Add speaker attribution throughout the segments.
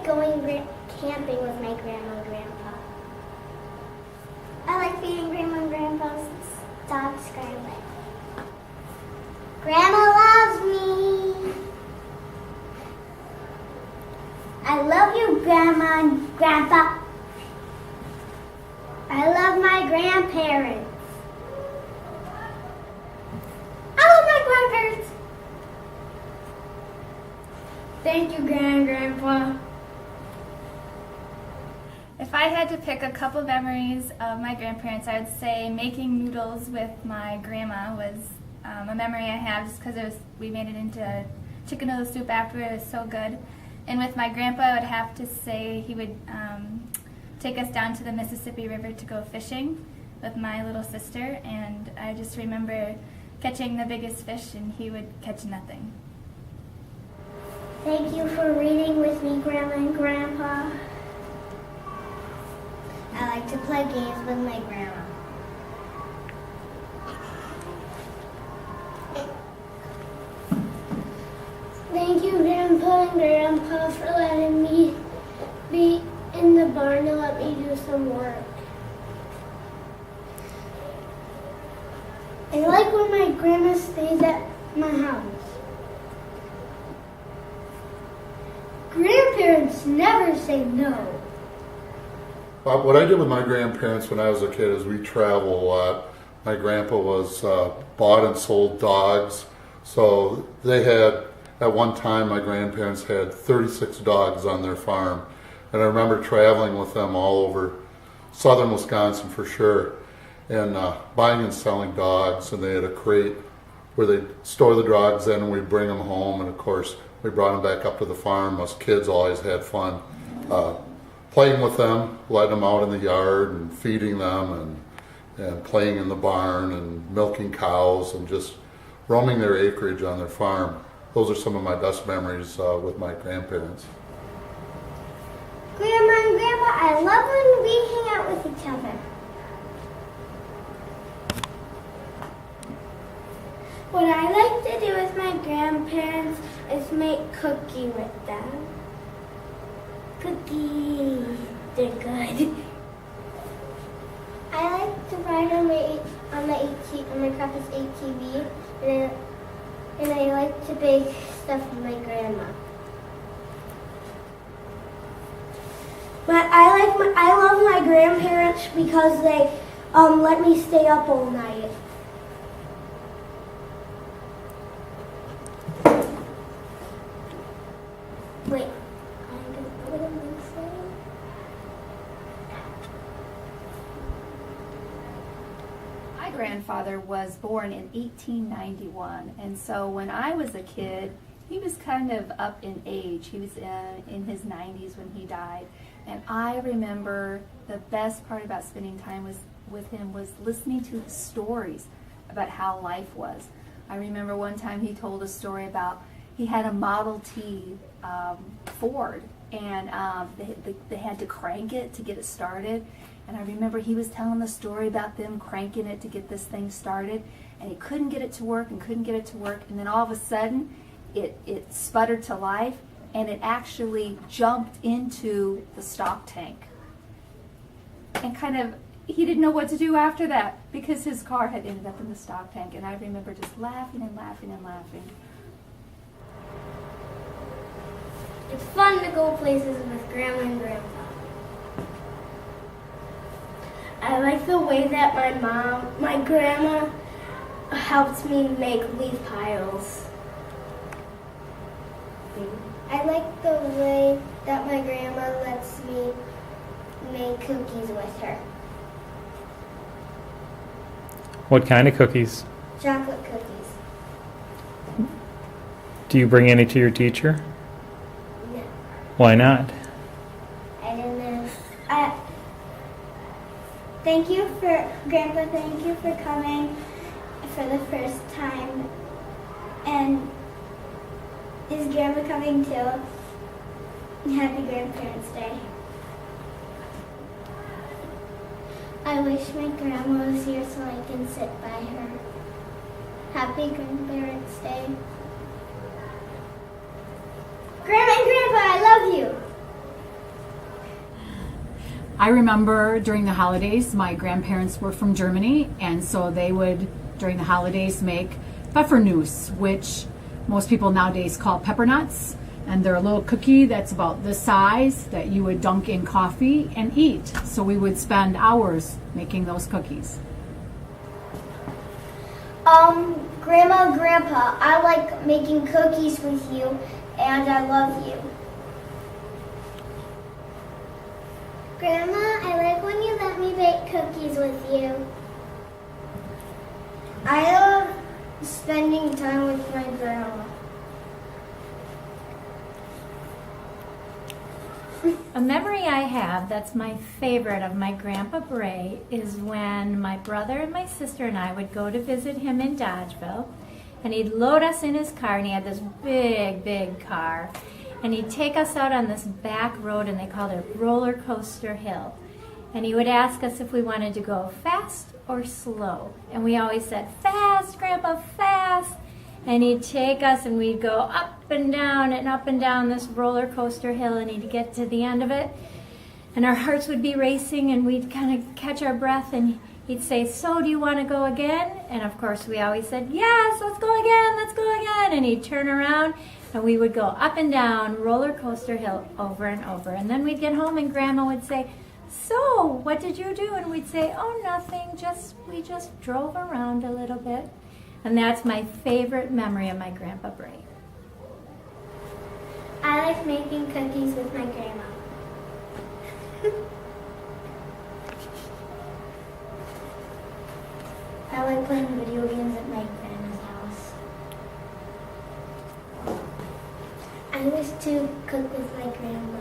Speaker 1: like going camping with my grandma and grandpa. I like feeding grandma and grandpa's dog Scarlet. Grandma loves me. I love you, Grandma and Grandpa. I love my grandparents. I love my grandparents. Thank you, Grandpa.
Speaker 2: If I had to pick a couple memories of my grandparents, I would say making noodles with my grandma was a memory I have just because we made it into chicken noodle soup after it was so good. And with my grandpa, I would have to say he would take us down to the Mississippi River to go fishing with my little sister, and I just remember catching the biggest fish and he would catch nothing.
Speaker 1: Thank you for reading with me, Grandma and Grandpa. I like to play games with my grandma. Thank you, Grandpa and Grandpa, for letting me be in the barn to let me do some work. I like when my grandma stays at my house. Grandparents never say no.
Speaker 3: What I did with my grandparents when I was a kid is we traveled a lot. My grandpa was bought and sold dogs, so they had, at one time my grandparents had 36 dogs on their farm, and I remember traveling with them all over southern Wisconsin for sure, and buying and selling dogs, and they had a crate where they'd store the dogs in and we'd bring them home, and of course we brought them back up to the farm. Us kids always had fun playing with them, letting them out in the yard and feeding them and playing in the barn and milking cows and just roaming their acreage on their farm. Those are some of my best memories with my grandparents.
Speaker 1: Grandma and Grandpa, I love when we hang out with each other. What I like to do with my grandparents is make cookie with them. Cookies, they're good. I like to ride on my grandpa's ATV, and I like to bake stuff with my grandma. But I love my grandparents because they let me stay up all night. Wait, what am I saying?
Speaker 2: My grandfather was born in 1891, and so when I was a kid, he was kind of up in age. He was in his 90s when he died, and I remember the best part about spending time with him was listening to the stories about how life was. I remember one time he told a story about he had a Model T Ford, and they had to crank it to get it started. And I remember he was telling the story about them cranking it to get this thing started, and he couldn't get it to work and couldn't get it to work, and then all of a sudden it sputtered to life, and it actually jumped into the stock tank. And kind of, he didn't know what to do after that because his car had ended up in the stock tank, and I remember just laughing and laughing and laughing.
Speaker 1: It's fun to go places with Grandma and Grandpa. I like the way that my grandma helps me make leaf piles. I like the way that my grandma lets me make cookies with her.
Speaker 4: What kind of cookies?
Speaker 1: Chocolate cookies.
Speaker 4: Do you bring any to your teacher?
Speaker 1: No,
Speaker 4: Why not?
Speaker 1: I don't know. Thank you Grandpa, thank you for coming for the first time. And is Grandma coming too? Happy Grandparents' Day. I wish my grandma was here so I can sit by her. Happy Grandparents' Day. Grandma and Grandpa, I love you.
Speaker 5: I remember during the holidays, my grandparents were from Germany, and so they would, during the holidays, make Pfeffernuss, which most people nowadays call pepper nuts. And they're a little cookie that's about this size that you would dunk in coffee and eat. So we would spend hours making those cookies.
Speaker 1: Grandma, Grandpa, I like making cookies with you, and I love you. Grandma, I like when you let me bake cookies with you. I love spending time with my grandma.
Speaker 6: A memory I have that's my favorite of my Grandpa Bray is when my brother and my sister and I would go to visit him in Dodgeville, and he'd load us in his car, and he had this big, big car, and he'd take us out on this back road, and they called it Roller Coaster Hill, and he would ask us if we wanted to go fast or slow, and we always said, "Fast, Grandpa, fast." And he'd take us and we'd go up and down this roller coaster hill, and he'd get to the end of it and our hearts would be racing and we'd kind of catch our breath, and he'd say, "So, do you want to go again?" And of course we always said, "Yes, let's go again." And he'd turn around and we would go up and down roller coaster hill over and over. And then we'd get home and Grandma would say, "So, what did you do?" And we'd say, "Oh, nothing, we just drove around a little bit." And that's my favorite memory of my Grandpa Bray.
Speaker 1: I like making cookies with my grandma. I like playing video games at my grandma's house. I wish to cook with my grandma.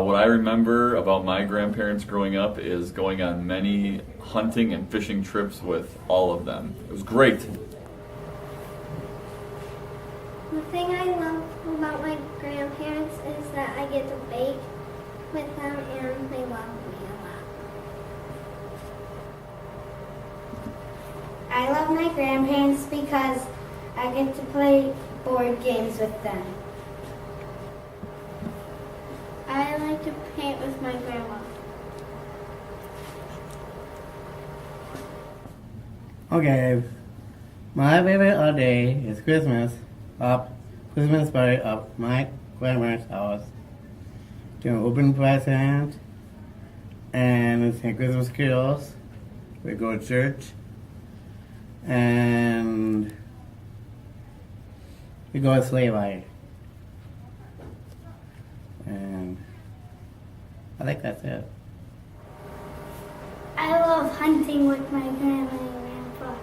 Speaker 7: What I remember about my grandparents growing up is going on many hunting and fishing trips with all of them. It was great.
Speaker 1: The thing I love about my grandparents is that I get to bake with them and they love me a lot. I love my grandparents because I get to play board games with them. I like to paint with my grandma.
Speaker 8: Okay, my favorite holiday is Christmas party at my grandma's house. To open presents and sing Christmas carols. We go to church and we go to sleigh ride. And I think that's it.
Speaker 1: I love hunting with my grandma and grandpa.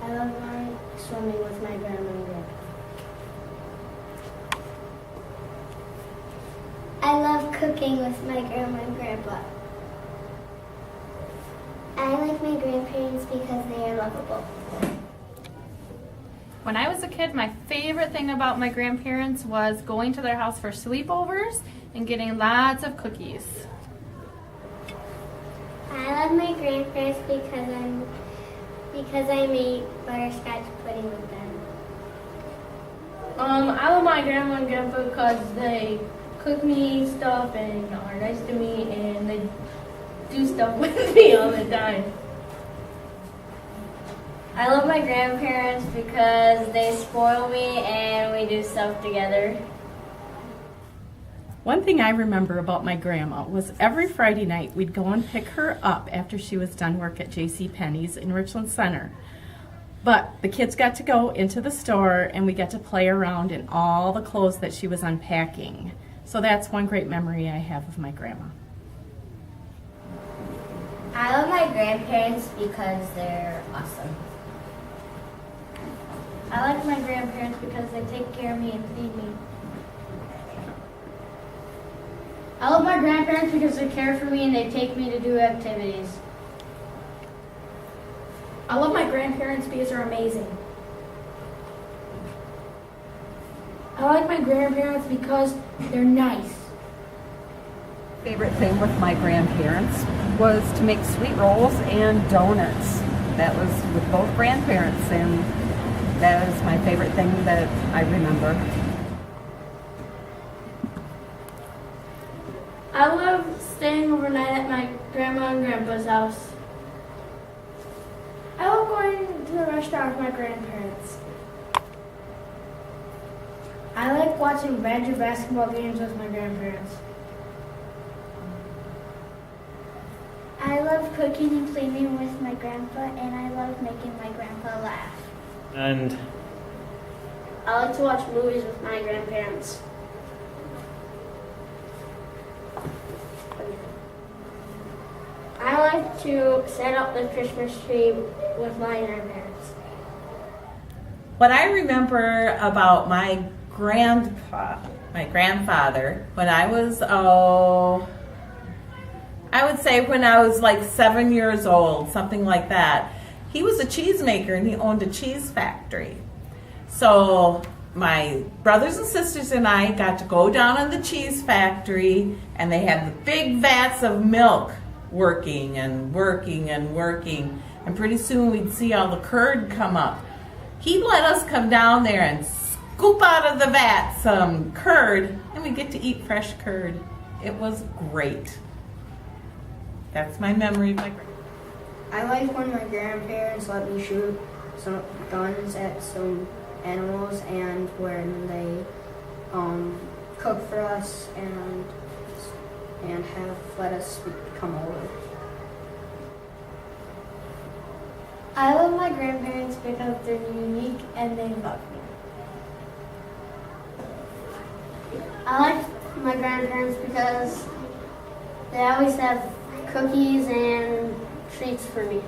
Speaker 1: I love swimming with my grandma and grandpa. I love cooking with my grandma and grandpa. I like my grandparents because they are lovable.
Speaker 9: When I was a kid, my favorite thing about my grandparents was going to their house for sleepovers and getting lots of cookies.
Speaker 1: I love my grandparents because I made butterscotch pudding with them.
Speaker 10: I love my grandma and grandpa because they cook me stuff and are nice to me and they do stuff with me all the time.
Speaker 11: I love my grandparents because they spoil me and we do stuff together.
Speaker 12: One thing I remember about my grandma was every Friday night we'd go and pick her up after she was done work at JCPenney's in Richland Center. But the kids got to go into the store and we got to play around in all the clothes that she was unpacking. So that's one great memory I have of my grandma.
Speaker 11: I love my grandparents because they're awesome.
Speaker 10: I like my grandparents because they take care of me and feed me. I love my grandparents because they care for me and they take me to do activities.
Speaker 13: I love my grandparents because they're amazing. I like my grandparents because they're nice.
Speaker 14: Favorite thing with my grandparents was to make sweet rolls and donuts. That was with both grandparents, and That is my favorite thing that I remember.
Speaker 10: I love staying overnight at my grandma and grandpa's house.
Speaker 13: I love going to the restaurant with my grandparents. I like watching Badger basketball games with my grandparents.
Speaker 1: I love cooking and cleaning with my grandpa, and I love making my grandpa laugh.
Speaker 4: And
Speaker 10: I like to watch movies with my grandparents. I like to set up the Christmas tree with my grandparents.
Speaker 12: What I remember about my grandfather, when I was, I would say when I was like 7 years old, something like that. He was a cheesemaker and he owned a cheese factory. So my brothers and sisters and I got to go down in the cheese factory, and they had the big vats of milk working and working and working. And pretty soon we'd see all the curd come up. He'd let us come down there and scoop out of the vat some curd, and we'd get to eat fresh curd. It was great. That's my memory of my grandpa.
Speaker 13: I like when my grandparents let me shoot some guns at some animals, and when they cook for us and have let us come over.
Speaker 1: I love my grandparents because they're unique and they love me.
Speaker 10: I like my grandparents because they always have cookies and treats for me.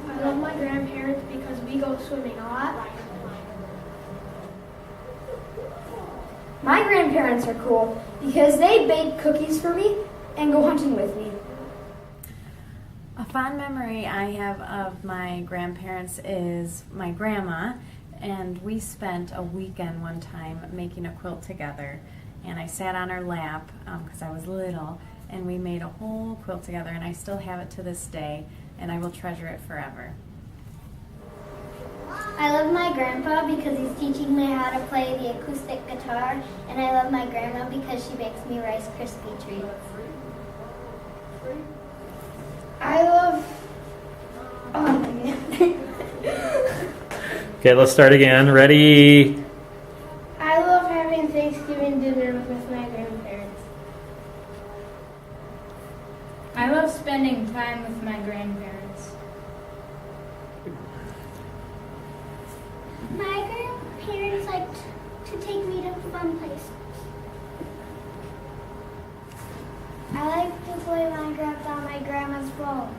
Speaker 13: I love my grandparents because we go swimming a lot. My grandparents are cool because they bake cookies for me and go hunting with me.
Speaker 15: A fond memory I have of my grandparents is my grandma, and we spent a weekend one time making a quilt together, and I sat on her lap because I was little, and we made a whole quilt together, and I still have it to this day, and I will treasure it forever.
Speaker 1: I love my grandpa because he's teaching me how to play the acoustic guitar, and I love my grandma because she bakes me Rice Krispie treats.
Speaker 13: I love...
Speaker 4: okay, let's start again. Ready?
Speaker 13: I love having Thanksgiving dinner with my grandparents.
Speaker 10: I love spending time with my grandparents.
Speaker 1: My grandparents like to take me to fun places. I like to play Minecraft on my grandma's phone.